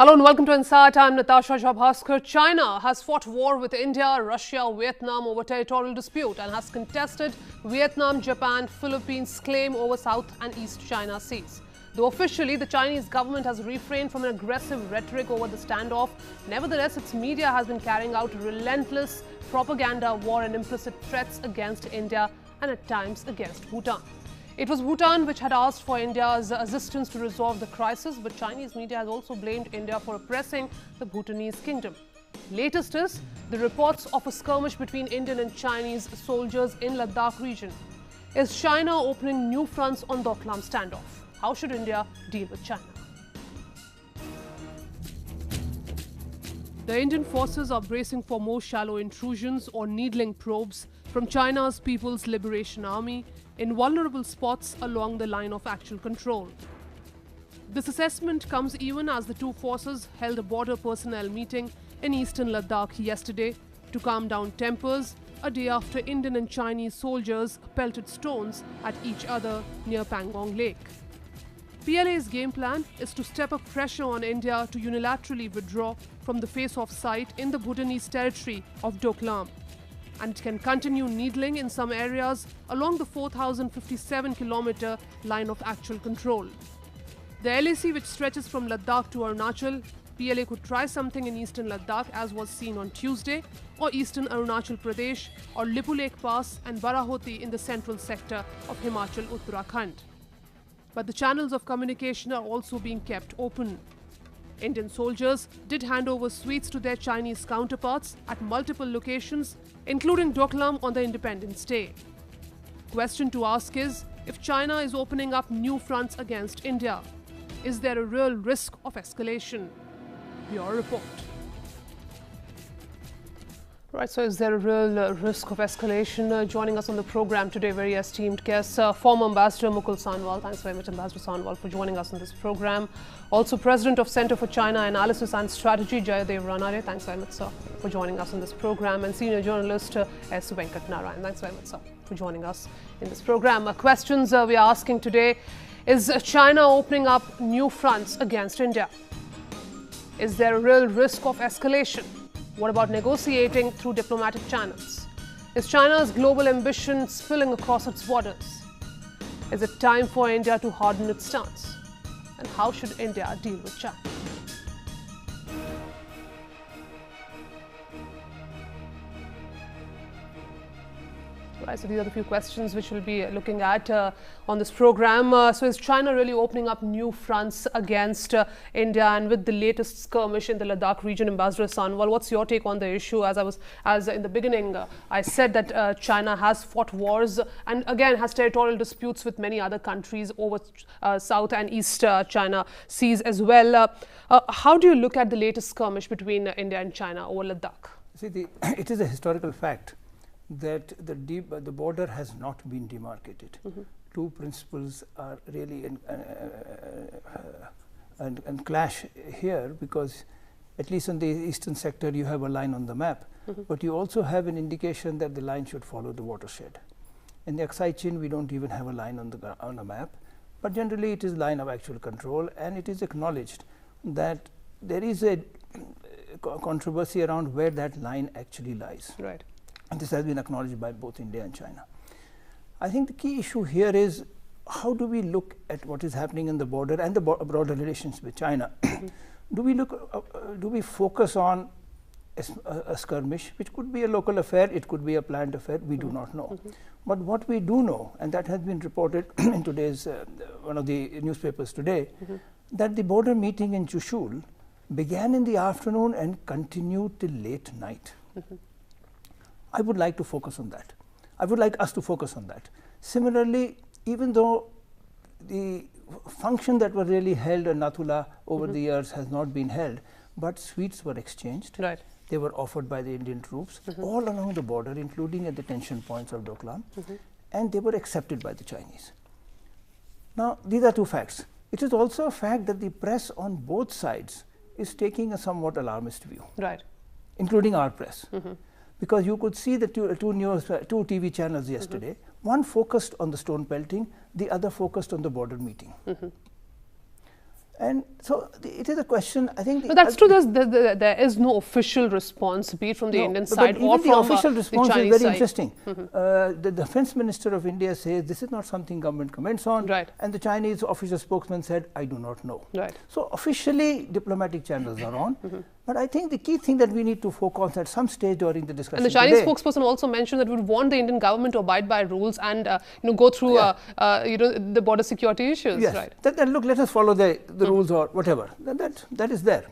Hello and welcome to Insight. I'm Natasha Jabhaskar. China has fought war with India, Russia, Vietnam over territorial dispute and has contested Vietnam, Japan, Philippines' claim over South and East China Seas. Though officially the Chinese government has refrained from an aggressive rhetoric over the standoff, nevertheless its media has been carrying out relentless propaganda war and implicit threats against India and at times against Bhutan. It was Bhutan which had asked for India's assistance to resolve the crisis, but Chinese media has also blamed India for oppressing the Bhutanese kingdom. Latest is the reports of a skirmish between Indian and Chinese soldiers in Ladakh region. Is China opening new fronts on Doklam standoff? How should India deal with China? The Indian forces are bracing for more shallow intrusions or needling probes from China's People's Liberation Army in vulnerable spots along the line of actual control. This assessment comes even as the two forces held a border personnel meeting in eastern Ladakh yesterday to calm down tempers a day after Indian and Chinese soldiers pelted stones at each other near Pangong Lake. PLA's game plan is to step up pressure on India to unilaterally withdraw from the face-off site in the Bhutanese territory of Doklam, and it can continue needling in some areas along the 4,057-kilometer line of actual control. The LAC, which stretches from Ladakh to Arunachal, PLA could try something in eastern Ladakh as was seen on Tuesday, or eastern Arunachal Pradesh, or Lipu Lake Pass and Barahoti in the central sector of Himachal Uttarakhand. But the channels of communication are also being kept open. Indian soldiers did hand over sweets to their Chinese counterparts at multiple locations, including Doklam on the Independence Day. Question to ask is, if China is opening up new fronts against India, is there a real risk of escalation? Your report. Right, so is there a real risk of escalation? Joining us on the program today, very esteemed guest, former Ambassador Mukul Sanwal. Thanks very much, Ambassador Sanwal, for joining us on this program. Also, President of Centre for China Analysis and Strategy, Jayadev Ranade. Thanks very much, sir, for joining us on this program. And senior journalist S. Venkat Narayan. Thanks very much, sir, for joining us in this program. Questions we are asking today: is China opening up new fronts against India? Is there a real risk of escalation? What about negotiating through diplomatic channels? Is China's global ambition spilling across its borders? Is it time for India to harden its stance? And how should India deal with China? Right, so these are the few questions which we'll be looking at on this program. So is China really opening up new fronts against India, and with the latest skirmish in the Ladakh region? Ambassador Sanwal, what's your take on the issue? As in the beginning, I said that China has fought wars and again has territorial disputes with many other countries over South and East China Seas as well. How do you look at the latest skirmish between India and China over Ladakh? See, it is a historical fact that the border has not been demarcated. Two principles are really and clash here, because at least on the eastern sector you have a line on the map, but you also have an indication that the line should follow the watershed. In the Aksai Chin we don't even have a line on the map, but generally it is line of actual control, and it is acknowledged that there is a controversy around where that line actually lies. Right. And this has been acknowledged by both India and China. I think the key issue here is, how do we look at what is happening in the border and the broader relations with China? Do we focus on a skirmish, which could be a local affair, it could be a planned affair, we do not know. But what we do know, and that has been reported in today's one of the newspapers today, that the border meeting in Chushul began in the afternoon and continued till late night. I would like to focus on that. I would like us to focus on that. Similarly, even though the function that were really held in Nathula over the years has not been held, but sweets were exchanged. Right. They were offered by the Indian troops all along the border, including at the tension points of Doklam, and they were accepted by the Chinese. Now, these are two facts. It is also a fact that the press on both sides is taking a somewhat alarmist view, Right. including our press. Because you could see the two TV channels yesterday. One focused on the stone pelting, the other focused on the border meeting. And so it is a question, I think. But that's true, there is no official response, be it from the Indian side or from the official response the Chinese is very side. interesting. The Defense Minister of India says this is not something government comments on. Right. And the Chinese official spokesman said, I do not know. Right. So officially diplomatic channels are on. But I think the key thing that we need to focus at some stage during the discussion. And the Chinese today, spokesperson also mentioned that we would want the Indian government to abide by rules and go through the border security issues. Yes. Right. That look, let us follow the rules or whatever. That is there.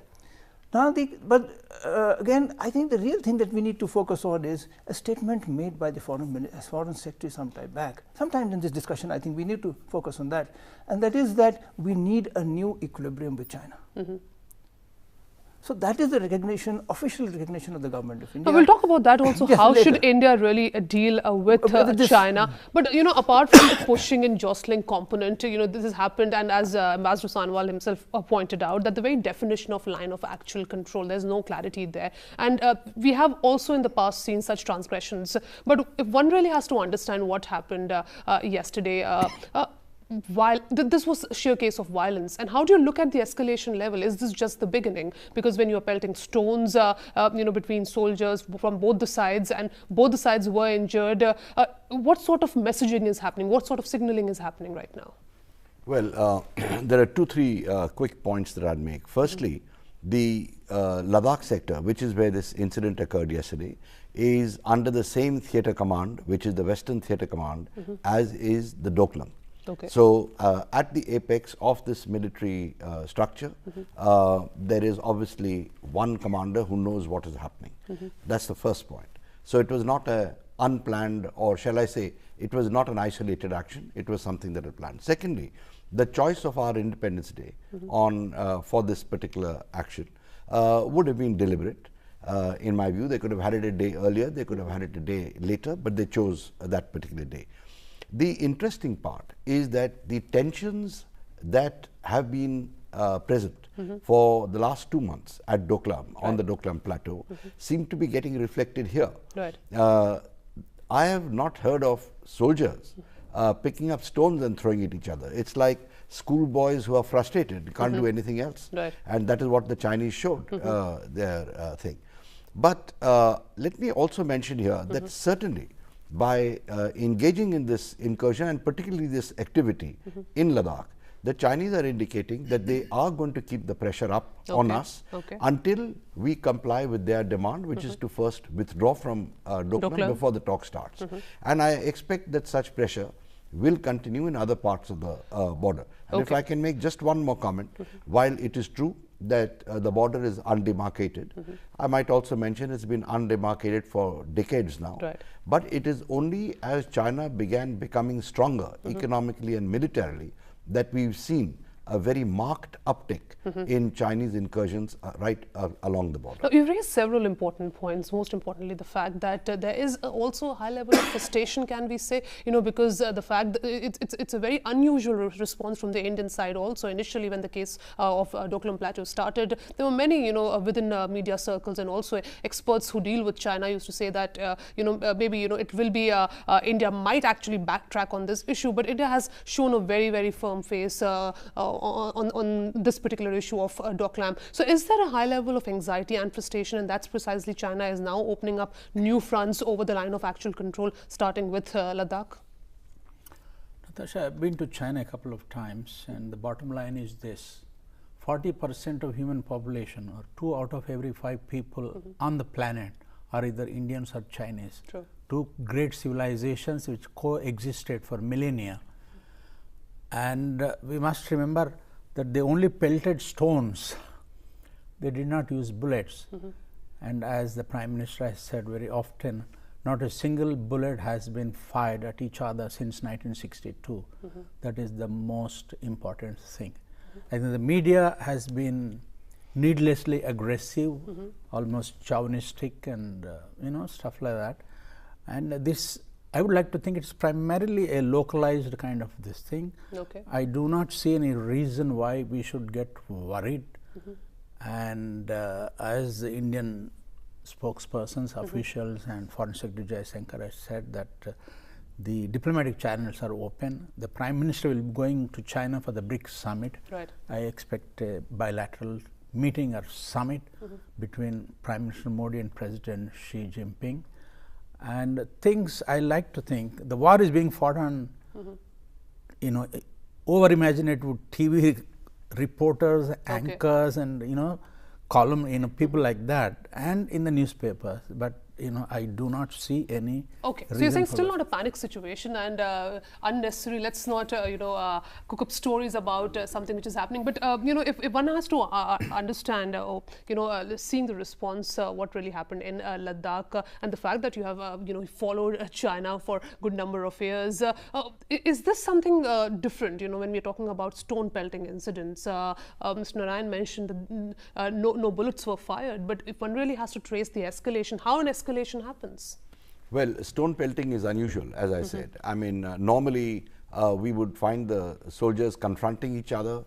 Now, again, I think the real thing that we need to focus on is a statement made by the foreign secretary some time back. Sometimes in this discussion, I think we need to focus on that, and that is that we need a new equilibrium with China. So that is the recognition, official recognition of the government of India. We'll talk about that also. Yes, how later. should India really deal with China? But apart from the pushing and jostling component, this has happened, and as Ambassador Sanwal himself pointed out, that the very definition of line of actual control, there's no clarity there. And we have also in the past seen such transgressions. But if one really has to understand what happened yesterday, while this was a sheer case of violence, and how do you look at the escalation level? Is this just the beginning? Because when you're pelting stones, between soldiers from both the sides, and both the sides were injured, what sort of messaging is happening? What sort of signaling is happening right now? Well, there are three quick points that I'd make. Firstly, the Ladakh sector, which is where this incident occurred yesterday, is under the same theatre command, which is the Western Theatre Command, as is the Doklam. Okay. So, at the apex of this military structure, there is obviously one commander who knows what is happening. That's the first point. So, it was not a unplanned, or shall I say, it was not an isolated action, it was something that was planned. Secondly, the choice of our Independence Day for this particular action would have been deliberate. In my view, they could have had it a day earlier, they could have had it a day later, but they chose that particular day. The interesting part is that the tensions that have been present for the last 2 months at Doklam, on the Doklam Plateau, seem to be getting reflected here. Right. I have not heard of soldiers picking up stones and throwing at each other. It's like schoolboys who are frustrated, can't do anything else. Right. And that is what the Chinese showed their thing. But let me also mention here that certainly by engaging in this incursion, and particularly this activity in Ladakh, the Chinese are indicating that they are going to keep the pressure up on us until we comply with their demand, which is to first withdraw from Doklam before the talk starts. And I expect that such pressure will continue in other parts of the border. And if I can make just one more comment, while it is true that the border is undemarcated, I might also mention it's been undemarcated for decades now. Right. But it is only as China began becoming stronger economically and militarily that we've seen a very marked uptick in Chinese incursions right along the border. Now, you've raised several important points, most importantly the fact that there is also a high level of frustration, can we say, because the fact that it's a very unusual response from the Indian side also. Initially, when the case of Doklam Plateau started, there were many, within media circles and also experts who deal with China used to say that, maybe, it will be, India might actually backtrack on this issue, but India has shown a very, very firm face on this particular issue of Doklam. So is there a high level of anxiety and frustration, and that's precisely China is now opening up new fronts over the line of actual control, starting with Ladakh? Natasha, I've been to China a couple of times, and the bottom line is this: 40% of human population, or 2 out of every 5 people on the planet, are either Indians or Chinese. True. 2 great civilizations which coexisted for millennia. And we must remember that they only pelted stones. They did not use bullets. And as the Prime Minister has said very often, not a single bullet has been fired at each other since 1962. That is the most important thing. I think the media has been needlessly aggressive, almost chauvinistic, and stuff like that. And this, I would like to think it's primarily a localized kind of this thing. Okay. I do not see any reason why we should get worried. And as the Indian spokespersons, officials, and Foreign Secretary Jaishankar has said that The diplomatic channels are open. The Prime Minister will be going to China for the BRICS summit. Right. I expect a bilateral meeting or summit between Prime Minister Modi and President Xi Jinping. And things I like to think, the war is being fought on, you know, over imaginative TV reporters, anchors, and column, people like that, and in the newspapers. But I do not see any. Okay, so you're saying still not a panic situation and unnecessary. Let's not cook up stories about something which is happening. But if one has to understand, seeing the response, what really happened in Ladakh, and the fact that you have followed China for a good number of years, is this something different? When we're talking about stone pelting incidents, Mr. Narayan mentioned that no bullets were fired. But if one really has to trace the escalation, how an escalation happens? Well, stone pelting is unusual, as I said. I mean, normally we would find the soldiers confronting each other,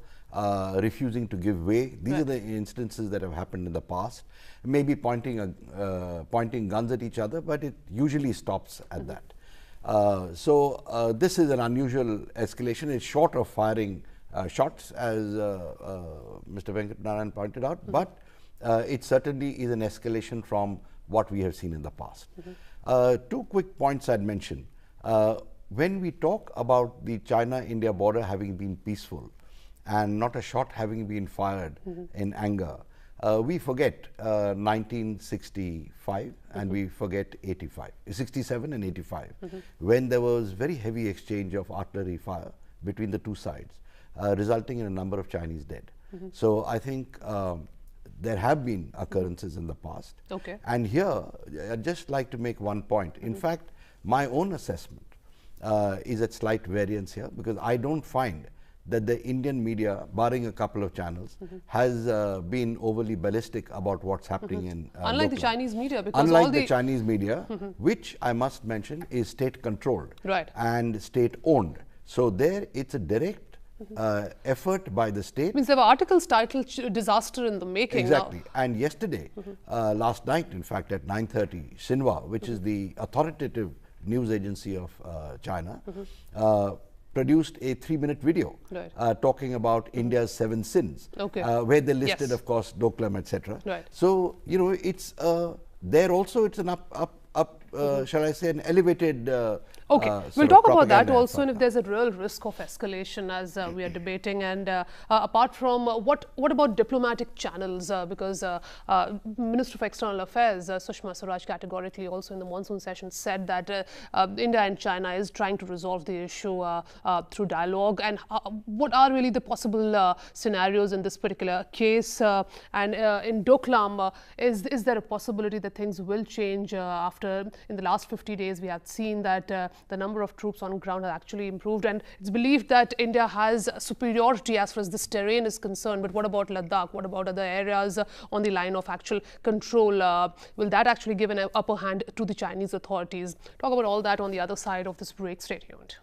refusing to give way. These are the instances that have happened in the past. Maybe pointing guns at each other, but it usually stops at that. So this is an unusual escalation. It's short of firing shots, as Mr. Venkat Narayan pointed out, but it certainly is an escalation from what we have seen in the past. Two quick points I'd mention. When we talk about the China-India border having been peaceful and not a shot having been fired in anger, we forget 1965 and we forget 67 and 85, when there was very heavy exchange of artillery fire between the two sides, resulting in a number of Chinese dead. So I think there have been occurrences in the past. Okay. And here, I'd just like to make one point. In fact, my own assessment is at slight variance here, because I don't find that the Indian media, barring a couple of channels, has been overly ballistic about what's happening in unlike the Doklam. Chinese media, because unlike all the Chinese media, which I must mention is state-controlled and state-owned. So there, it's a direct effort by the state. Means there were articles titled "Disaster in the Making." Exactly. And yesterday, last night, in fact, at 9:30, Xinhua, which is the authoritative news agency of China, produced a 3-minute video talking about India's 7 sins, where they listed, of course, Doklam, etc. So, it's there also. It's an shall I say, an elevated. We'll talk about that also, and if there's a real risk of escalation as we are debating. And apart from what about diplomatic channels? Because Minister of External Affairs Sushma Swaraj categorically also in the monsoon session said that India and China is trying to resolve the issue through dialogue. And what are really the possible scenarios in this particular case? And in Doklam, is there a possibility that things will change after? In the last 50 days, we have seen that the number of troops on ground has actually improved, and it's believed that India has superiority as far as this terrain is concerned. But what about Ladakh? What about other areas on the line of actual control? Will that actually give an upper hand to the Chinese authorities? Talk about all that on the other side of this break. Stay tuned.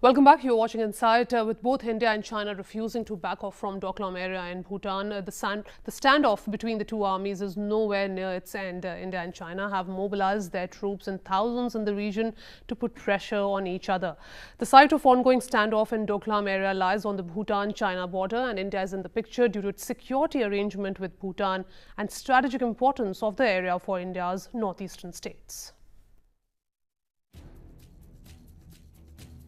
Welcome back. You're watching Insight. With both India and China refusing to back off from Doklam area in Bhutan, the standoff between the two armies is nowhere near its end. India and China have mobilized their troops in thousands in the region to put pressure on each other. The site of ongoing standoff in Doklam area lies on the Bhutan-China border, and India is in the picture due to its security arrangement with Bhutan and strategic importance of the area for India's northeastern states.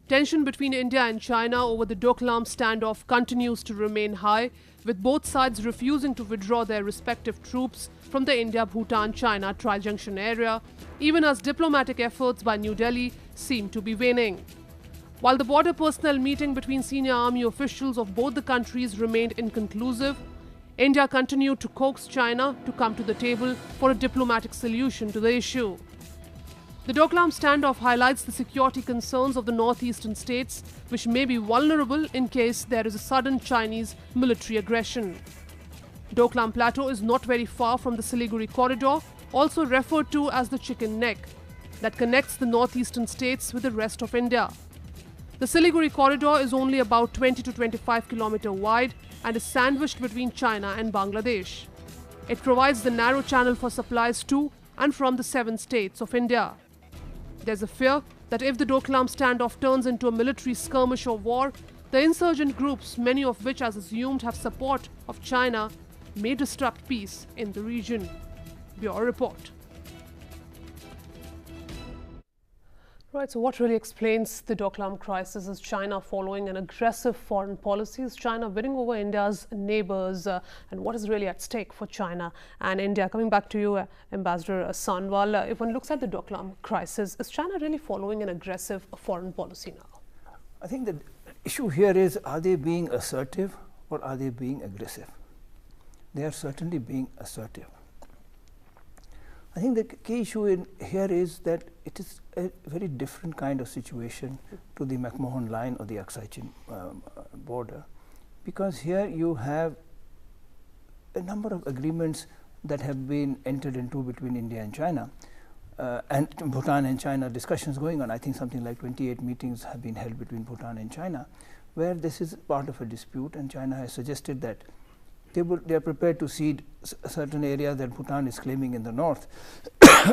Tension between India and China over the Doklam standoff continues to remain high, with both sides refusing to withdraw their respective troops from the India-Bhutan-China tri-junction area, even as diplomatic efforts by New Delhi seem to be waning. While the border personnel meeting between senior army officials of both the countries remained inconclusive, India continued to coax China to come to the table for a diplomatic solution to the issue. The Doklam standoff highlights the security concerns of the northeastern states, which may be vulnerable in case there is a sudden Chinese military aggression. Doklam Plateau is not very far from the Siliguri corridor, also referred to as the chicken neck, that connects the northeastern states with the rest of India. The Siliguri corridor is only about 20 to 25 km wide and is sandwiched between China and Bangladesh. It provides the narrow channel for supplies to and from the 7 states of India. There's a fear that if the Doklam standoff turns into a military skirmish or war, the insurgent groups, many of which as assumed have support of China, may disrupt peace in the region. Bureau report. Right, so what really explains the Doklam crisis? Is China following an aggressive foreign policy? Is China winning over India's neighbors? And what is really at stake for China and India? Coming back to you, Ambassador Sanwal, if one looks at the Doklam crisis, is China really following an aggressive foreign policy now? I think the issue here is, are they being assertive or are they being aggressive? They are certainly being assertive. I think the key issue in here is that it is a very different kind of situation to the McMahon line or the Aksai Chin border, because here you have a number of agreements that have been entered into between India and China, and Bhutan and China, discussions going on. I think something like 28 meetings have been held between Bhutan and China, where this is part of a dispute, and China has suggested that they are prepared to cede a certain area that Bhutan is claiming in the north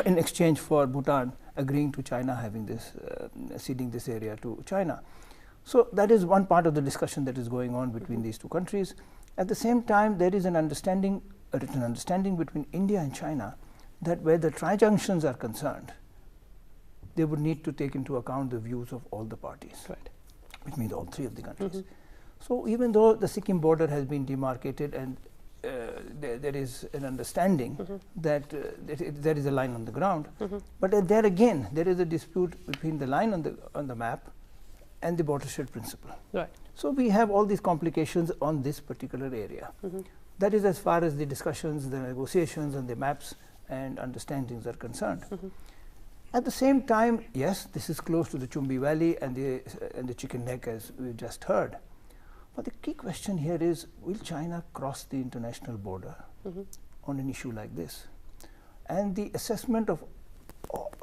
in exchange for Bhutan agreeing to China having this, ceding this area to China. So that is one part of the discussion that is going on between these two countries. At the same time, there is an understanding, a written understanding between India and China that where the tri-junctions are concerned, they would need to take into account the views of all the parties, right, which means all 3 of the countries. So even though the Sikkim border has been demarcated and there is an understanding that there is a line on the ground, but there again there is a dispute between the line on the map and the watershed principle. Right. So we have all these complications on this particular area. That is as far as the discussions, the negotiations and the maps and understandings are concerned. At the same time, yes, this is close to the Chumbi Valley and the Chicken Neck, as we just heard. But the key question here is, will China cross the international border on an issue like this? And the assessment of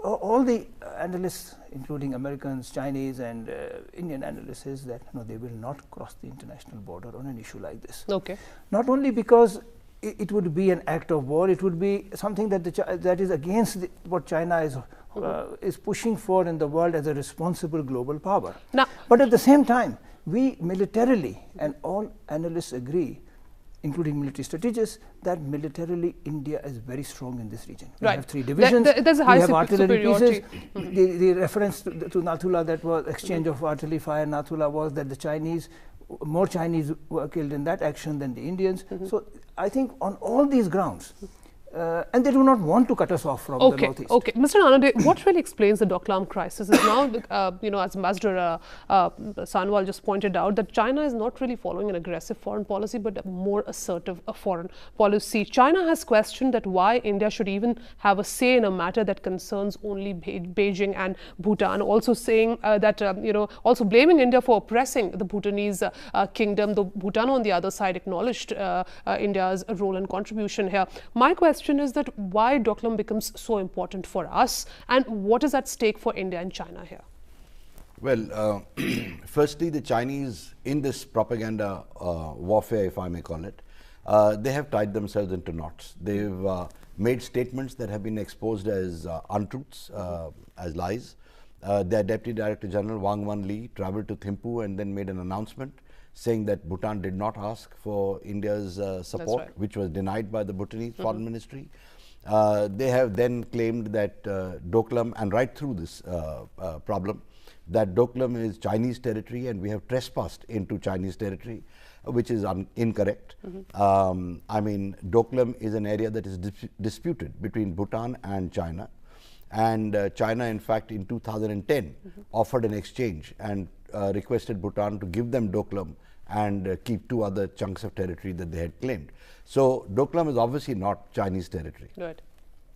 all the analysts, including Americans, Chinese and Indian analysts, is that no, they will not cross the international border on an issue like this. Okay. Not only because it would be an act of war, it would be something that that is against what China is pushing for in the world as a responsible global power. Now, but at the same time, we militarily, and all analysts agree, including military strategists, that militarily India is very strong in this region. We have 3 divisions, there's a high we have artillery pieces. The reference to Nathula, that was exchange of artillery fire, Nathula, was that the Chinese, more Chinese were killed in that action than the Indians. So I think on all these grounds, and they do not want to cut us off from the northeast. Okay, Mr. Nanade, what really explains the Doklam crisis is now, you know, as Ambassador Sanwal just pointed out, that China is not really following an aggressive foreign policy, but a more assertive foreign policy. China has questioned that why India should even have a say in a matter that concerns only Beijing and Bhutan, also saying that, you know, also blaming India for oppressing the Bhutanese kingdom, though Bhutan on the other side acknowledged India's role and contribution here. My question is that why Doklam becomes so important for us, and what is at stake for India and China here? Well, firstly, the Chinese, in this propaganda warfare, if I may call it, they have tied themselves into knots. They've made statements that have been exposed as untruths, as lies. Their Deputy Director General Wang Wenli traveled to Thimphu and then made an announcement saying that Bhutan did not ask for India's support, which was denied by the Bhutanese Foreign Ministry. They have then claimed that Doklam, and right through this problem, that Doklam is Chinese territory and we have trespassed into Chinese territory, which is incorrect. I mean, Doklam is an area that is disputed between Bhutan and China. And China, in fact, in 2010 offered an exchange and requested Bhutan to give them Doklam and keep 2 other chunks of territory that they had claimed. So Doklam is obviously not Chinese territory. Right.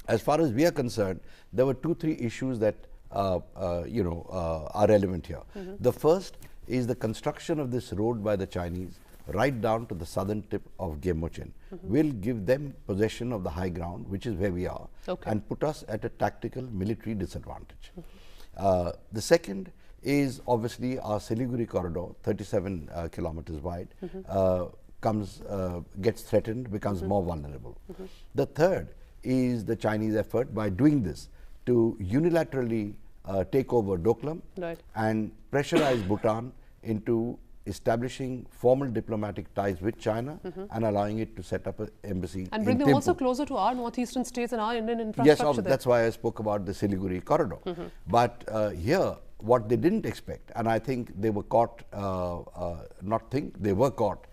As far as we are concerned, there were 2-3 issues that are relevant here. The first is the construction of this road by the Chinese right down to the southern tip of Gemochin, will give them possession of the high ground, which is where we are, and put us at a tactical military disadvantage. The second is obviously our Siliguri corridor, 37 kilometers wide, gets threatened, becomes more vulnerable. The third is the Chinese effort by doing this to unilaterally take over Doklam and pressurize Bhutan into establishing formal diplomatic ties with China and allowing it to set up an embassy and bring in them Thimphu. also closer to our northeastern states and our Indian infrastructure. Yes, that's why I spoke about the Siliguri corridor. But here, what they didn't expect, and I think they were caught, they were caught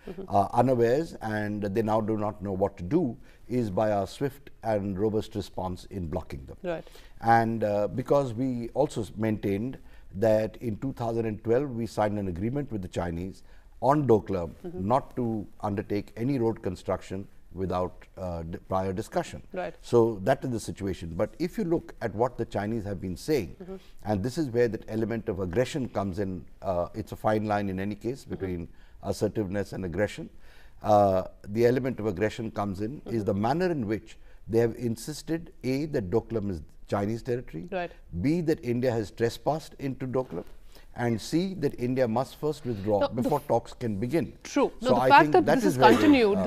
unawares, and they now do not know what to do, is by our swift and robust response in blocking them. And because we also maintained that in 2012 we signed an agreement with the Chinese on Doklam not to undertake any road construction without prior discussion. So that is the situation. But if you look at what the Chinese have been saying, and this is where that element of aggression comes in, it's a fine line in any case between assertiveness and aggression. The element of aggression comes in is the manner in which they have insisted, A, that Doklam is Chinese territory, B, that India has trespassed into Doklam, and C, that India must first withdraw before talks can begin. True. So now, the fact that this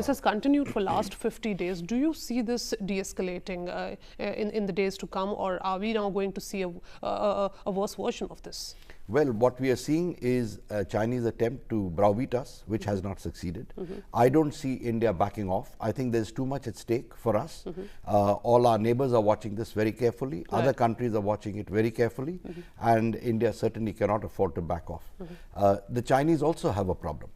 has continued for last 50 days, do you see this de-escalating in the days to come, or are we now going to see a worse version of this? Well, what we are seeing is a Chinese attempt to browbeat us, which has not succeeded. I don't see India backing off. I think there's too much at stake for us. All our neighbors are watching this very carefully. Other countries are watching it very carefully. And India certainly cannot afford to back off. The Chinese also have a problem.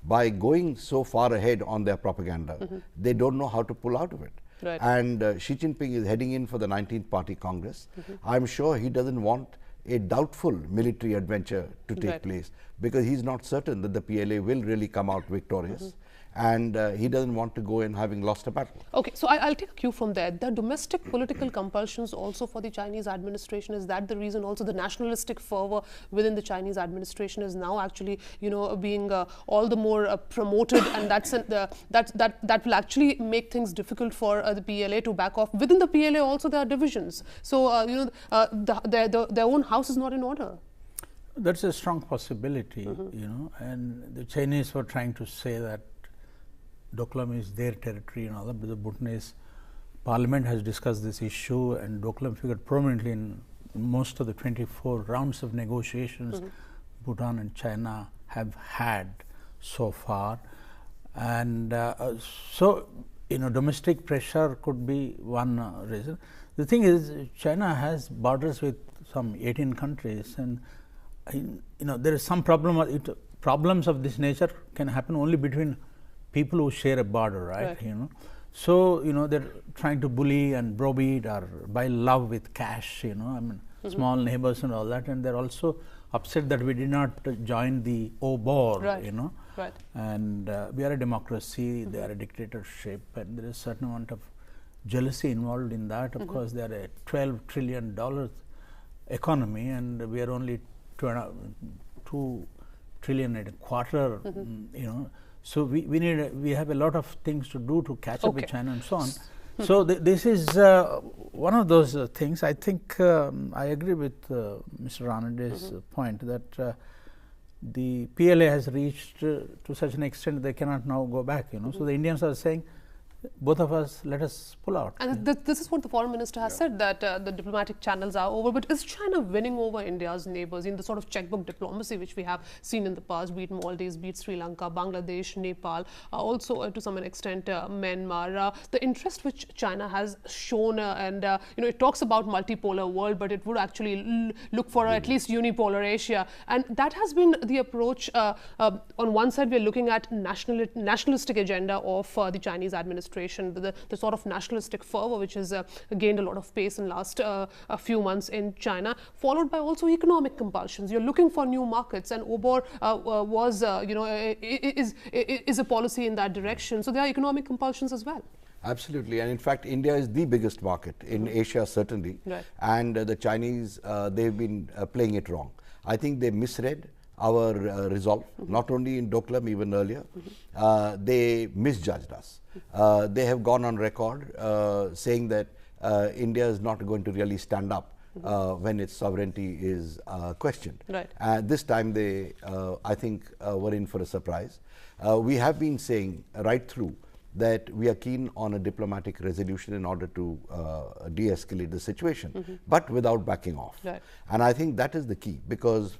By going so far ahead on their propaganda, they don't know how to pull out of it. And Xi Jinping is heading in for the 19th Party Congress. I'm sure he doesn't want a doubtful military adventure to take place, because he's not certain that the PLA will really come out victorious, and he doesn't want to go in having lost a battle. Okay, so I'll take a cue from there. The domestic political compulsions also for the Chinese administration, is that the reason also the nationalistic fervor within the Chinese administration is now actually, you know, being all the more promoted, and that will actually make things difficult for the PLA to back off. Within the PLA also there are divisions. So, you know, their own house is not in order. That's a strong possibility, you know, and the Chinese were trying to say that Doklam is their territory and all that, but the Bhutanese parliament has discussed this issue, and Doklam figured prominently in most of the 24 rounds of negotiations Bhutan and China have had so far. And so, you know, domestic pressure could be one reason. The thing is, China has borders with some 18 countries, and you know, there is some problems of this nature can happen only between people who share a border, right? You know, so you know, they're trying to bully and browbeat or buy love with cash, you know, I mean, small neighbors and all that, and they're also upset that we did not join the OBOR, you know, and we are a democracy, they are a dictatorship, and there is a certain amount of jealousy involved in that. Of course, they are a $12 trillion economy, and we are only $2 trillion and a quarter, you know. So we have a lot of things to do to catch up with China and so on. So this is one of those things. I think I agree with Mr. Ranede's point that the PLA has reached to such an extent they cannot now go back, you know. So the Indians are saying, both of us, let us pull out. And this is what the foreign minister has said, that the diplomatic channels are over. But is China winning over India's neighbors in the sort of checkbook diplomacy which we have seen in the past, be it Maldives, be it Sri Lanka, Bangladesh, Nepal, also to some extent Myanmar? The interest which China has shown, and you know, it talks about multipolar world, but it would actually look for at least unipolar Asia, and that has been the approach. On one side, we are looking at nationalistic agenda of the Chinese administration. The sort of nationalistic fervor which has gained a lot of pace in last a few months in China, followed by also economic compulsions. You're looking for new markets, and OBOR was, you know, is a policy in that direction. So there are economic compulsions as well. Absolutely, and in fact, India is the biggest market in Asia, certainly, and the Chinese, they've been playing it wrong. I think they misread our resolve, not only in Doklam, even earlier. They misjudged us. They have gone on record saying that India is not going to really stand up when its sovereignty is questioned. Right. This time they, I think, were in for a surprise. We have been saying right through that we are keen on a diplomatic resolution in order to de-escalate the situation, but without backing off. Right. And I think that is the key, because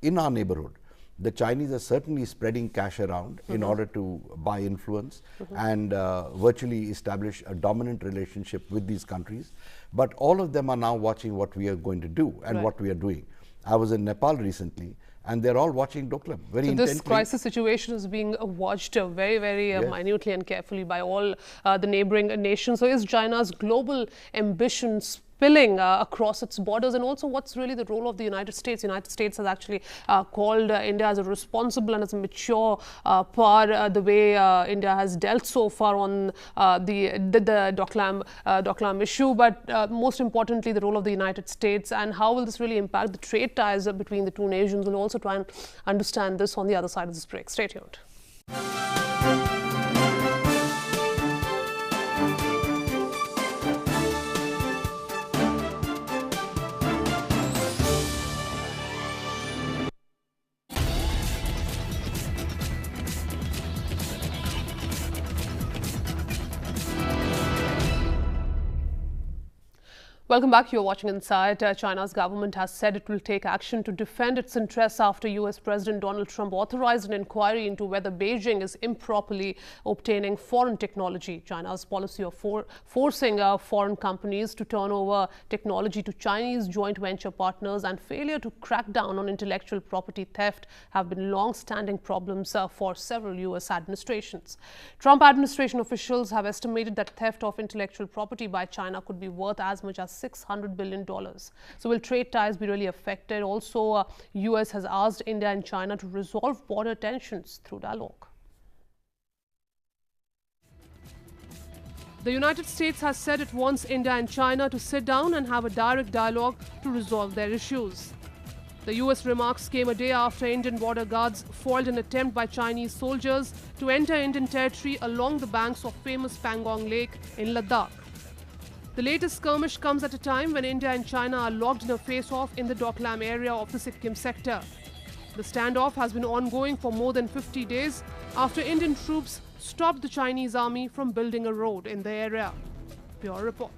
in our neighborhood, the Chinese are certainly spreading cash around in order to buy influence and virtually establish a dominant relationship with these countries. But all of them are now watching what we are going to do and what we are doing. I was in Nepal recently, and they're all watching Doklam very intently. This crisis situation is being watched very, very minutely and carefully by all the neighboring nations. So is China's global ambition spilling across its borders? And also, what's really the role of the United States? The United States has actually called India as a responsible and as a mature power, the way India has dealt so far on the Doklam issue. But most importantly, the role of the United States, and how will this really impact the trade ties between the two nations? We'll also try and understand this on the other side of this break. Stay tuned. Welcome back. You're watching Inside. China's government has said it will take action to defend its interests after US President Donald Trump authorized an inquiry into whether Beijing is improperly obtaining foreign technology. China's policy of forcing foreign companies to turn over technology to Chinese joint venture partners and failure to crack down on intellectual property theft have been long-standing problems for several US administrations. Trump administration officials have estimated that theft of intellectual property by China could be worth as much as $600 billion. So will trade ties be really affected? Also, US has asked India and China to resolve border tensions through dialogue. The United States has said it wants India and China to sit down and have a direct dialogue to resolve their issues. The US remarks came a day after Indian border guards foiled an attempt by Chinese soldiers to enter Indian territory along the banks of famous Pangong Lake in Ladakh. The latest skirmish comes at a time when India and China are locked in a face-off in the Doklam area of the Sikkim sector. The standoff has been ongoing for more than 50 days after Indian troops stopped the Chinese army from building a road in the area. Pure report.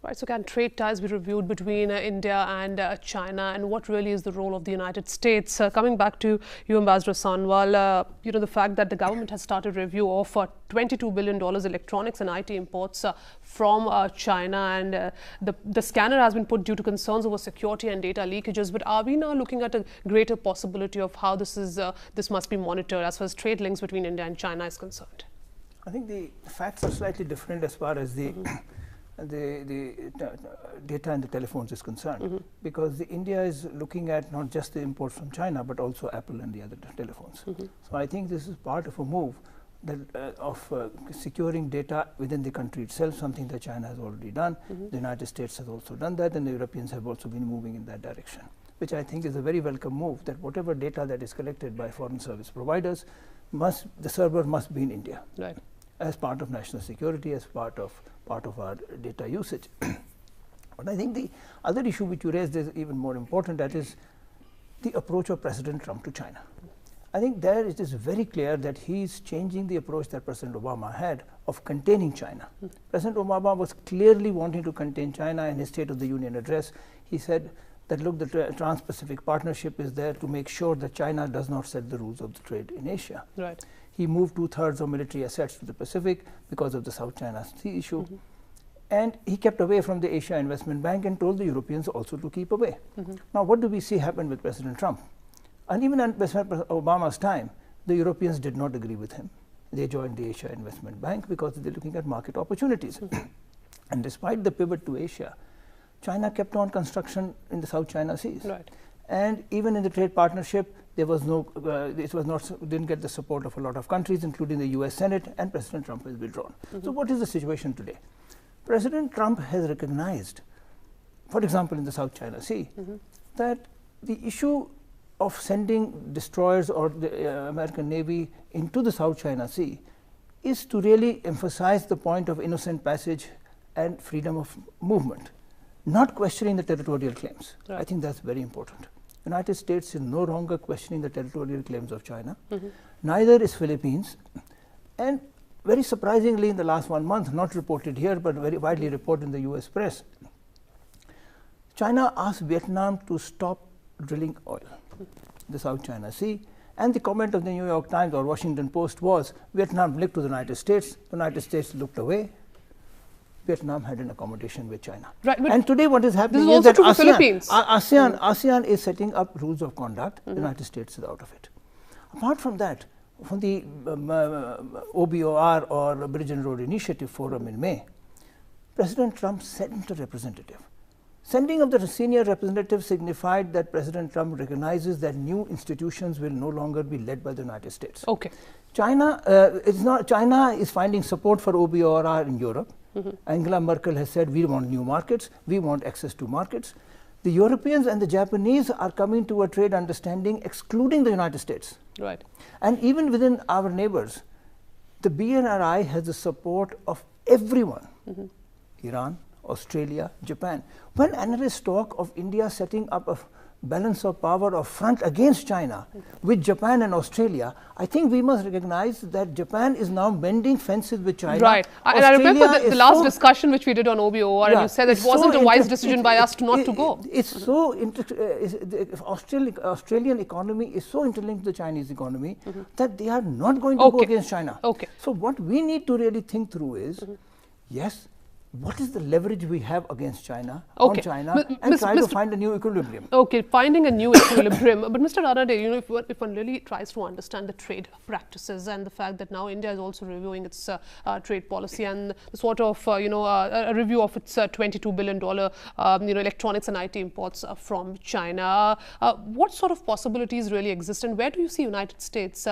Right, so can trade ties be reviewed between India and China, and what really is the role of the United States? Coming back to you, Ambassador Sanwal, the fact that the government has started review of $22 billion electronics and IT imports from China, and the scanner has been put due to concerns over security and data leakages. But are we now looking at a greater possibility of how this must be monitored as far as trade links between India and China is concerned? I think the facts are slightly different as far as the data and the telephones is concerned, because India is looking at not just the imports from China but also Apple and the other telephones. So I think this is part of a move that of securing data within the country itself, something that China has already done. The United States has also done that, and the Europeans have also been moving in that direction, which I think is a very welcome move, that whatever data that is collected by foreign service providers, the server must be in India. Right. As part of national security, as part of our data usage. But I think the other issue which you raised is even more important, that is the approach of President Trump to China. I think there it is very clear that he is changing the approach that President Obama had of containing China. President Obama was clearly wanting to contain China. In his State of the Union address, he said that, look, the Trans-Pacific Partnership is there to make sure that China does not set the rules of the trade in Asia. Right. He moved 2/3 of military assets to the Pacific because of the South China Sea issue. And he kept away from the Asia Investment Bank and told the Europeans also to keep away. Now, what do we see happen with President Trump? And even at President Obama's time, the Europeans did not agree with him. They joined the Asia Investment Bank because they're looking at market opportunities. And despite the pivot to Asia, China kept on construction in the South China Seas. Right. And even in the trade partnership, there was no, didn't get the support of a lot of countries, including the US Senate, and President Trump has withdrawn. So what is the situation today? President Trump has recognized, for example, in the South China Sea, that the issue of sending destroyers or the American Navy into the South China Sea is to really emphasize the point of innocent passage and freedom of movement, not questioning the territorial claims. Right. I think that's very important. United States is no longer questioning the territorial claims of China, neither is Philippines, and very surprisingly in the last 1 month, not reported here but very widely reported in the US press, China asked Vietnam to stop drilling oil in the South China Sea, and the comment of the New York Times or Washington Post was Vietnam looked to the United States looked away, Vietnam had an accommodation with China. Right, and today what is happening is is that ASEAN is setting up rules of conduct, the United States is out of it. Apart from that, from the OBOR or Bridge and Road Initiative Forum in May, President Trump sent a representative. Sending of the senior representative signified that President Trump recognizes that new institutions will no longer be led by the United States. Okay. China is finding support for OBOR in Europe. Angela Merkel has said we want new markets, we want access to markets. The Europeans and the Japanese are coming to a trade understanding excluding the United States. Right. And even within our neighbors, the BNRI has the support of everyone, Iran, Australia, Japan. When analysts talk of India setting up a balance of power or front against China with Japan and Australia, I think we must recognize that Japan is now mending fences with China. Right. And I remember the last discussion which we did on OBOR, and you said that it wasn't a wise decision by us not to go. It's so the Australian economy is so interlinked to the Chinese economy that they are not going to go against China. Okay. So what we need to really think through is, yes, what is the leverage we have against China, on China, and try to find a new equilibrium. Okay, finding a new equilibrium. But Mr. Ranade, you know, if one really tries to understand the trade practices and the fact that now India is also reviewing its trade policy and the sort of, a review of its $22 billion, electronics and IT imports from China, what sort of possibilities really exist, and where do you see United States?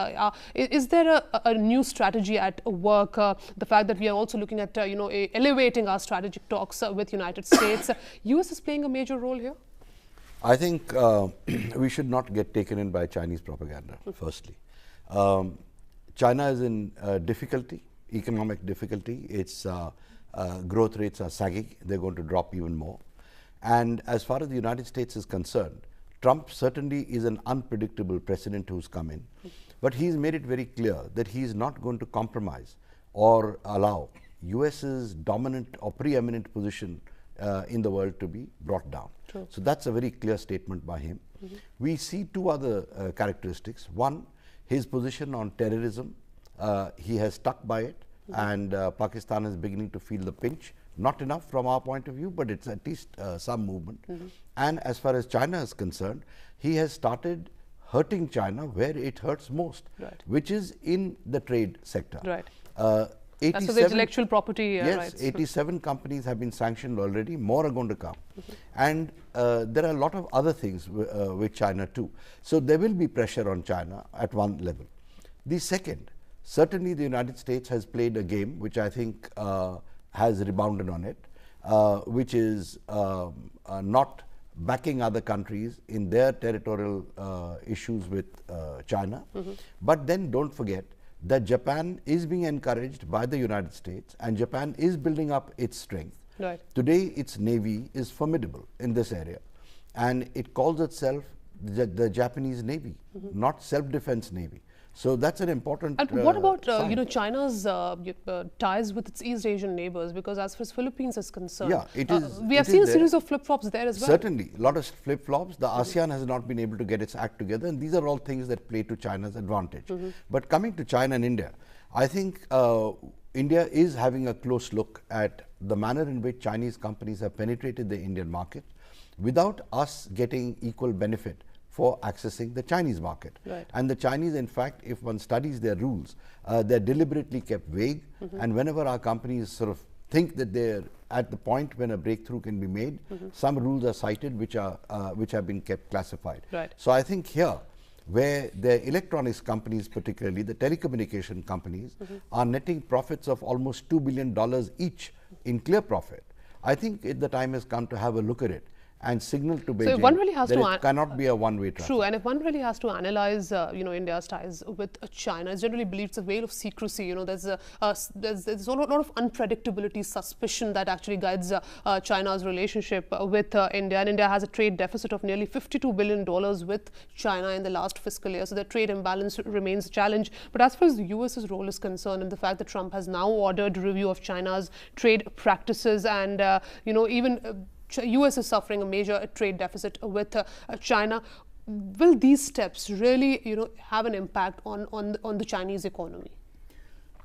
Is there a new strategy at work? The fact that we are also looking at, elevating our strategic talks with United States. US is playing a major role here? I think we should not get taken in by Chinese propaganda, firstly. China is in difficulty, economic difficulty. Its growth rates are sagging. They're going to drop even more. And as far as the United States is concerned, Trump certainly is an unpredictable president who's come in. But he's made it very clear that he's not going to compromise or allow US's dominant or preeminent position in the world to be brought down. True. So that's a very clear statement by him. We see two other characteristics. One, his position on terrorism. He has stuck by it, and Pakistan is beginning to feel the pinch. Not enough from our point of view, but it's at least some movement. And as far as China is concerned, he has started hurting China where it hurts most, which is in the trade sector. Right. That's for the intellectual property rights. 87 companies have been sanctioned already, more are going to come. And there are a lot of other things with China too. So there will be pressure on China at one level. The second, certainly the United States has played a game which I think has rebounded on it, which is not backing other countries in their territorial issues with China. But then don't forget that Japan is being encouraged by the United States, and Japan is building up its strength. Right. Today, its navy is formidable in this area, and it calls itself the Japanese Navy, not self-defense Navy. So that's an important. And what about China's ties with its East Asian neighbors? Because as far as Philippines is concerned, we have seen a series of flip-flops there as well. Certainly, a lot of flip-flops. The ASEAN has not been able to get its act together, and these are all things that play to China's advantage. But coming to China and India, I think India is having a close look at the manner in which Chinese companies have penetrated the Indian market without us getting equal benefit for accessing the Chinese market. Right. And the Chinese, in fact, if one studies their rules, they're deliberately kept vague. And whenever our companies sort of think that they're at the point when a breakthrough can be made, some rules are cited which have been kept classified. Right. So I think here, where the electronics companies, particularly the telecommunication companies, are netting profits of almost $2 billion each in clear profit, I think the time has come to have a look at it and signal to So Beijing one really has that to it cannot be a one-way traffic. True, and if one really has to analyze, India's ties with China, it's generally believed it's a veil of secrecy. There's a lot of unpredictability, suspicion that actually guides China's relationship with India. And India has a trade deficit of nearly $52 billion with China in the last fiscal year. So the trade imbalance remains a challenge. But as far as the US's role is concerned, and the fact that Trump has now ordered review of China's trade practices, and even US is suffering a major trade deficit with China. Will these steps really, have an impact on the Chinese economy?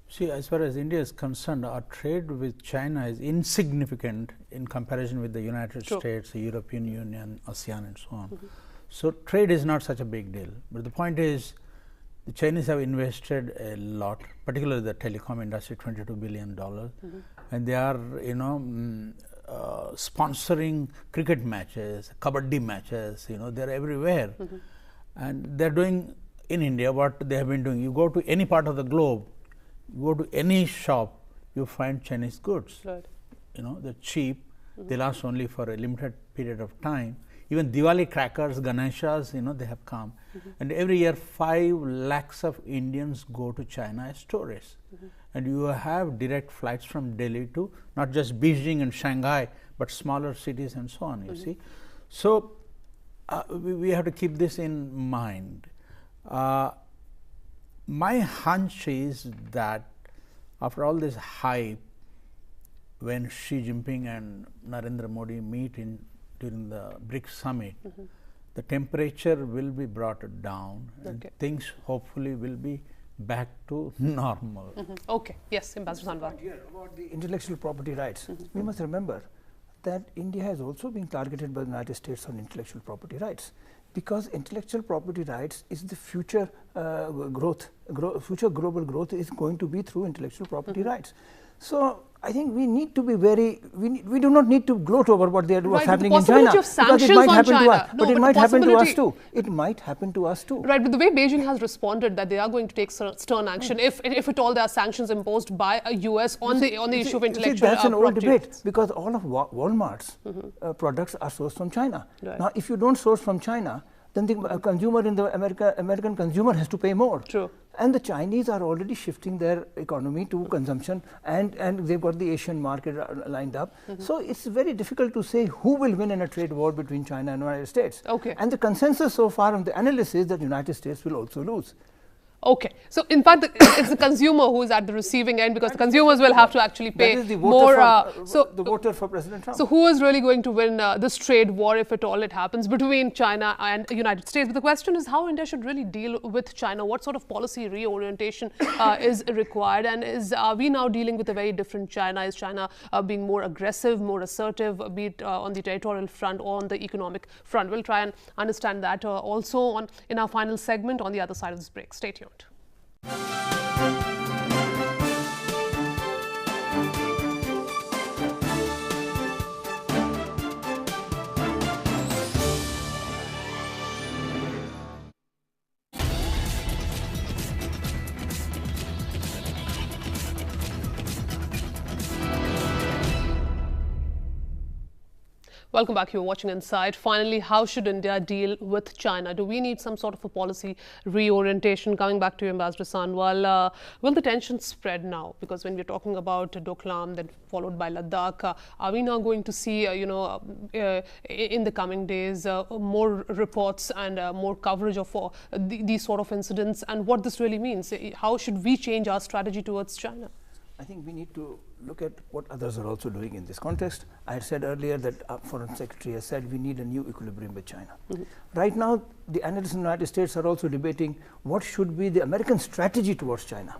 See, as far as India is concerned, our trade with China is insignificant in comparison with the United States, the European Union, ASEAN, and so on. So trade is not such a big deal. But the point is, the Chinese have invested a lot, particularly the telecom industry, $22 billion, and they are, sponsoring cricket matches, kabaddi matches. They're everywhere, and they're doing in India what they have been doing. You go to any part of the globe, you go to any shop, you find Chinese goods. Right. They're cheap. They last only for a limited period of time. Even Diwali crackers, Ganeshas, they have come. And every year 5 lakhs of Indians go to China as tourists. And you have direct flights from Delhi to not just Beijing and Shanghai, but smaller cities and so on, you see. So we have to keep this in mind. My hunch is that after all this hype, when Xi Jinping and Narendra Modi meet during the BRICS summit, the temperature will be brought down, and things hopefully will be back to normal. Okay. Yes, Ambassador Sanwar. Here about the intellectual property rights, we must remember that India has also been targeted by the United States on intellectual property rights, because intellectual property rights is the future future global growth is going to be through intellectual property rights. So I think we need to be very, we do not need to gloat over what they are what's happening in China, because it might happen to us. But it might happen to us too. It might happen to us too. Right, but the way Beijing has responded that they are going to take stern action if at all there are sanctions imposed by a US on the issue of intellectual property. That's an old debate, because all of Walmart's products are sourced from China. Right. Now, if you don't source from China, then the consumer in the American consumer has to pay more. True. And the Chinese are already shifting their economy to consumption, and they've got the Asian market lined up. So it's very difficult to say who will win in a trade war between China and the United States. Okay. And the consensus so far on the analysis is that the United States will also lose. Okay. So in fact, it's the consumer who is at the receiving end, because the consumers will have to actually pay more. The voter for President Trump. So who is really going to win this trade war, if at all it happens, between China and the United States? But the question is how India should really deal with China. What sort of policy reorientation is required? And are we now dealing with a very different China? Is China being more aggressive, more assertive, be it on the territorial front or on the economic front? We'll try and understand that also in our final segment on the other side of this break. Stay tuned. Welcome back. You're watching Inside. Finally, how should India deal with China? Do we need some sort of a policy reorientation? Coming back to you, Ambassador Sanwal, will the tension spread now? Because when we're talking about Doklam, then followed by Ladakh, are we now going to see, in the coming days, more reports and more coverage of these sort of incidents, and what this really means? How should we change our strategy towards China? I think we need to look at what others are also doing in this context. I had said earlier that our Foreign Secretary has said we need a new equilibrium with China. Right now, the analysts in the United States are also debating what should be the American strategy towards China.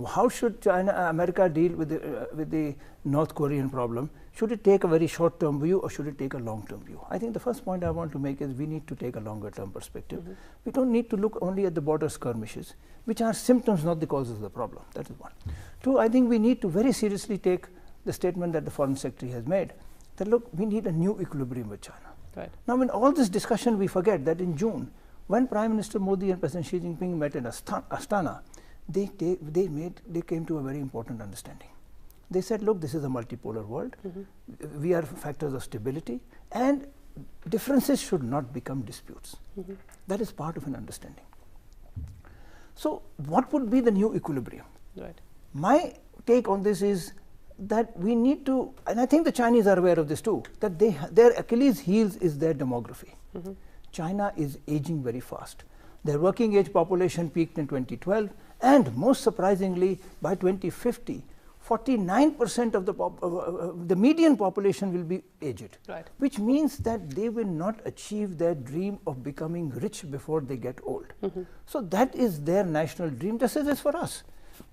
How should America deal with the North Korean problem? Should it take a very short-term view or should it take a long-term view? I think the first point I want to make is we need to take a longer-term perspective. We don't need to look only at the border skirmishes, which are symptoms, not the causes of the problem. That is one. Two, I think we need to very seriously take the statement that the Foreign Secretary has made, that look, we need a new equilibrium with China. Right. Now, in all this discussion, we forget that in June, when Prime Minister Modi and President Xi Jinping met in Astana, they came to a very important understanding. They said, look, this is a multipolar world. We are factors of stability, and differences should not become disputes. That is part of an understanding. So, what would be the new equilibrium? Right. My take on this is that we need to, and I think the Chinese are aware of this too, that their Achilles heels is their demography. China is aging very fast. Their working age population peaked in 2012, and most surprisingly, by 2050, 49% of the median population will be aged, right, which means that they will not achieve their dream of becoming rich before they get old. So that is their national dream, just as it is for us,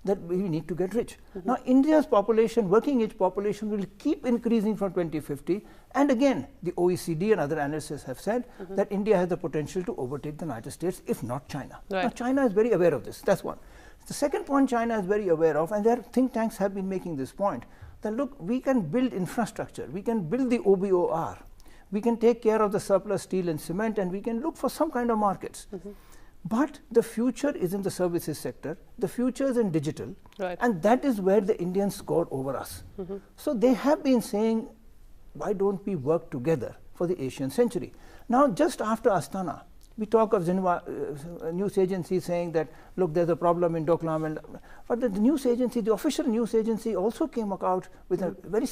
that we need to get rich. Now, India's population, working age population, will keep increasing from 2050, and again, the OECD and other analysts have said that India has the potential to overtake the United States, if not China. Right. Now, China is very aware of this. That's one. The second point China is very aware of, and their think tanks have been making this point, that look, we can build infrastructure, we can build the OBOR, we can take care of the surplus steel and cement, and we can look for some kind of markets. But the future is in the services sector, the future is in digital, right, and that is where the Indians score over us. So they have been saying, why don't we work together for the Asian century? Now, just after Astana, we talk of Xinhua news agency saying that, look, there's a problem in Doklam, but the news agency, the official news agency, also came out with a very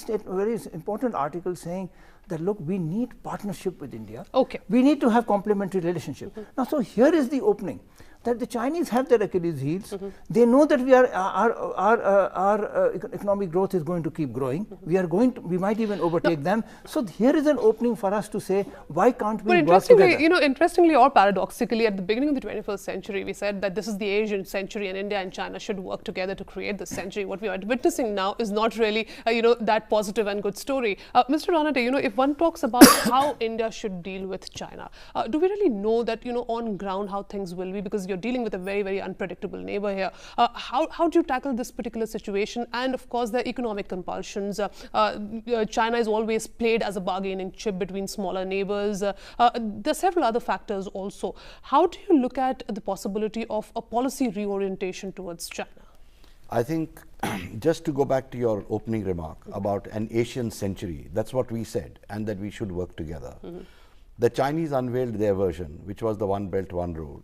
important article saying that, look, we need partnership with India. Okay. We need to have complementary relationship. Now, so here is the opening, that the Chinese have their Achilles heels. They know that our economic growth is going to keep growing. We might even overtake them. So here is an opening for us to say, why can't we work together? Interestingly or paradoxically, at the beginning of the 21st century, we said that this is the Asian century, and India and China should work together to create this century. What we are witnessing now is not really, that positive and good story. Mr. Ranade, if one talks about how India should deal with China, do we really know that, on ground how things will be? Because you're dealing with a very, very unpredictable neighbor here. How do you tackle this particular situation? And of course, the economic compulsions. China is always played as a bargaining chip between smaller neighbors. There are several other factors also. How do you look at the possibility of a policy reorientation towards China? I think just to go back to your opening remark about an Asian century, that's what we said, and that we should work together. The Chinese unveiled their version, which was the One Belt, One Road,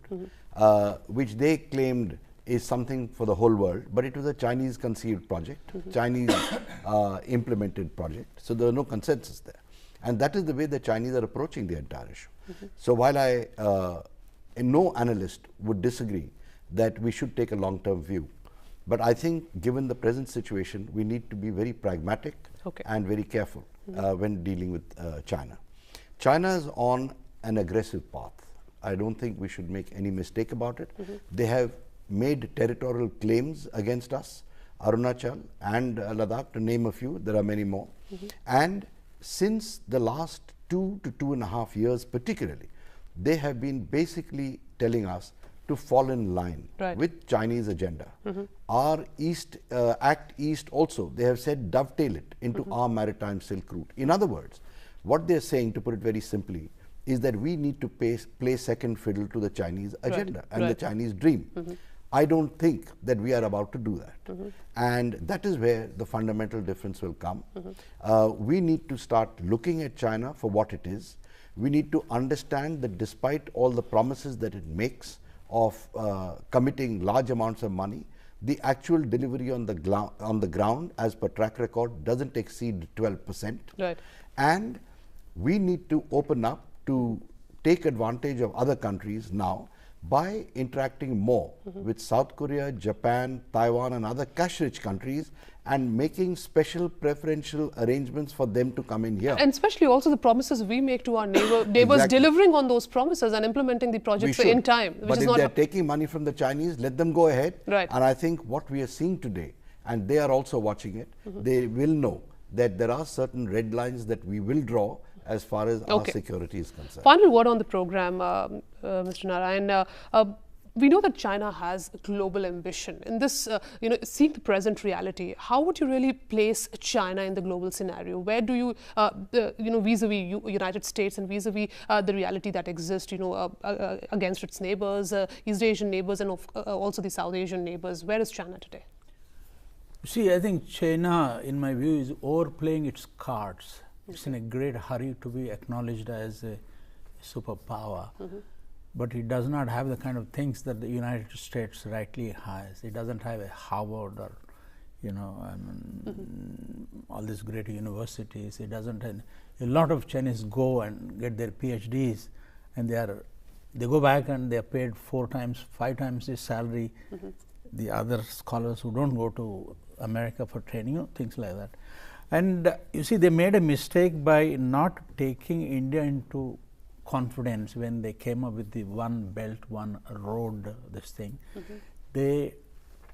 which they claimed is something for the whole world, but it was a Chinese conceived project, Chinese implemented project, so there was no consensus there. And that is the way the Chinese are approaching the entire issue. So while no analyst would disagree that we should take a long-term view, but I think given the present situation, we need to be very pragmatic and very careful when dealing with China. China is on an aggressive path. I don't think we should make any mistake about it. They have made territorial claims against us, Arunachal and Ladakh, to name a few. There are many more. And since the last 2 to 2.5 years particularly, they have been basically telling us to fall in line with Chinese agenda. Our Act East also, they have said dovetail it into our maritime Silk Route. In other words, what they are saying, to put it very simply, is that we need to play second fiddle to the Chinese agenda and the Chinese dream. I don't think that we are about to do that. And that is where the fundamental difference will come. We need to start looking at China for what it is. We need to understand that despite all the promises that it makes of committing large amounts of money, the actual delivery on the ground, as per track record, doesn't exceed 12%. And we need to open up to take advantage of other countries now by interacting more with South Korea, Japan, Taiwan and other cash-rich countries, and making special preferential arrangements for them to come in here. And especially also the promises we make to our neighbors, delivering on those promises and implementing the projects in time. But if they are taking money from the Chinese, let them go ahead. And I think what we are seeing today, and they are also watching it, they will know that there are certain red lines that we will draw as far as our security is concerned. Final word on the program, Mr. Narayan. We know that China has global ambition. In this, seeing the present reality, how would you really place China in the global scenario? Where do you, vis-a-vis United States and vis-a-vis the reality that exists, against its neighbors, East Asian neighbors, and also the South Asian neighbors? Where is China today? See, I think China, in my view, is overplaying its cards. It's in a great hurry to be acknowledged as a superpower, but it does not have the kind of things that the United States rightly has. It doesn't have a Harvard or, all these great universities. It doesn't have, a lot of Chinese go and get their PhDs, and they go back and they are paid 4 times, 5 times the salary the other scholars who don't go to America for training, things like that. And you see, they made a mistake by not taking India into confidence when they came up with the one belt, one road, this thing. They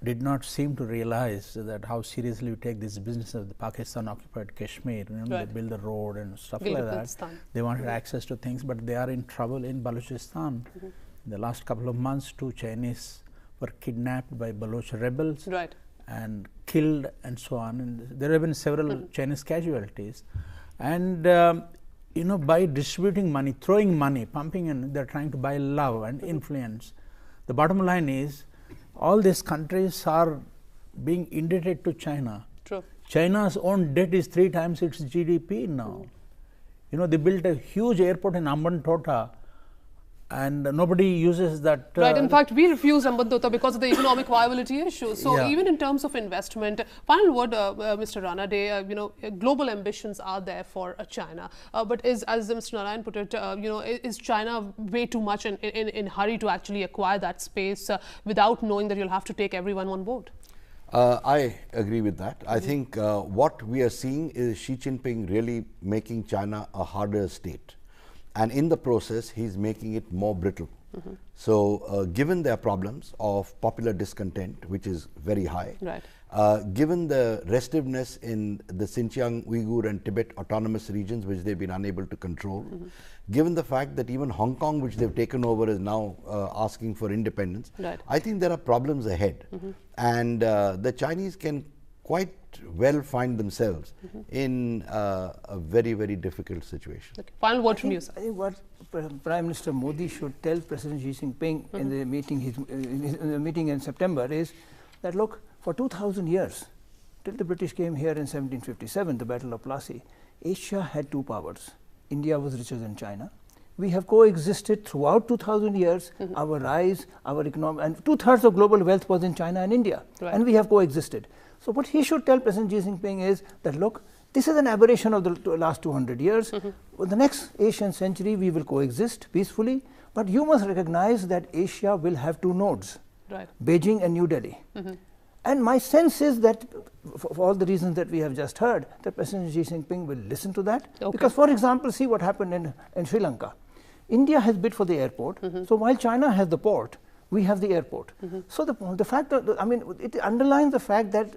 did not seem to realize that how seriously we take this business of the Pakistan occupied Kashmir. They build the road and stuff like that. They wanted access to things, but they are in trouble in Balochistan. In the last couple of months, 2 Chinese were kidnapped by Baloch rebels and killed and so on. And there have been several Chinese casualties. And by distributing money, throwing money, pumping in, they are trying to buy love and influence. The bottom line is, all these countries are being indebted to China. China's own debt is 3 times its GDP now. They built a huge airport in Ambantota, and nobody uses that. In fact, we refuse Ambantota because of the economic viability issue. So even in terms of investment, final word, Mr. Rana Day, global ambitions are there for China. But as Mr. Narayan put it, is China way too much in hurry to actually acquire that space without knowing that you'll have to take everyone on board? I agree with that. I think what we are seeing is Xi Jinping really making China a harder state. And in the process, he's making it more brittle. So, given their problems of popular discontent, which is very high, given the restiveness in the Xinjiang, Uyghur and Tibet autonomous regions, which they've been unable to control, given the fact that even Hong Kong, which they've taken over, is now asking for independence, I think there are problems ahead. And the Chinese can quite well find themselves in a very, very difficult situation. Final word from you, sir. I think what Prime Minister Modi should tell President Xi Jinping in the meeting in September is that, look, for 2000 years, till the British came here in 1757, the Battle of Plassey, Asia had 2 powers. India was richer than China. We have coexisted throughout 2000 years. Our rise, our economic, and 2/3 of global wealth was in China and India, and we have coexisted. So what he should tell President Xi Jinping is that, look, this is an aberration of the last 200 years. For the next Asian century, we will coexist peacefully, but you must recognize that Asia will have 2 nodes, Beijing and New Delhi. And my sense is that, for all the reasons that we have just heard, that President Xi Jinping will listen to that. Because, for example, see what happened in Sri Lanka. India has bid for the airport, so while China has the port, we have the airport. So the fact that, it underlines the fact that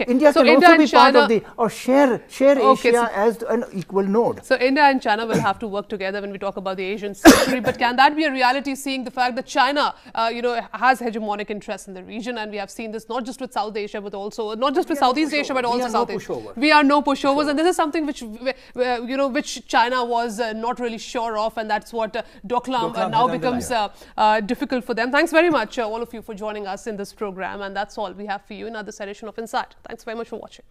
India can also be part of the, or share Asia as an equal node. So India and China will have to work together when we talk about the Asian century. But can that be a reality, seeing the fact that China, has hegemonic interests in the region, and we have seen this not just with South Asia, but also not just with Southeast Asia, but also South Asia. We are no pushovers, and this is something which China was not really sure of, and that's what Doklam now becomes difficult for them. Thanks very much, all of you, for joining us in this program, and that's all we have for you in another edition of Insight. Thanks very much for watching.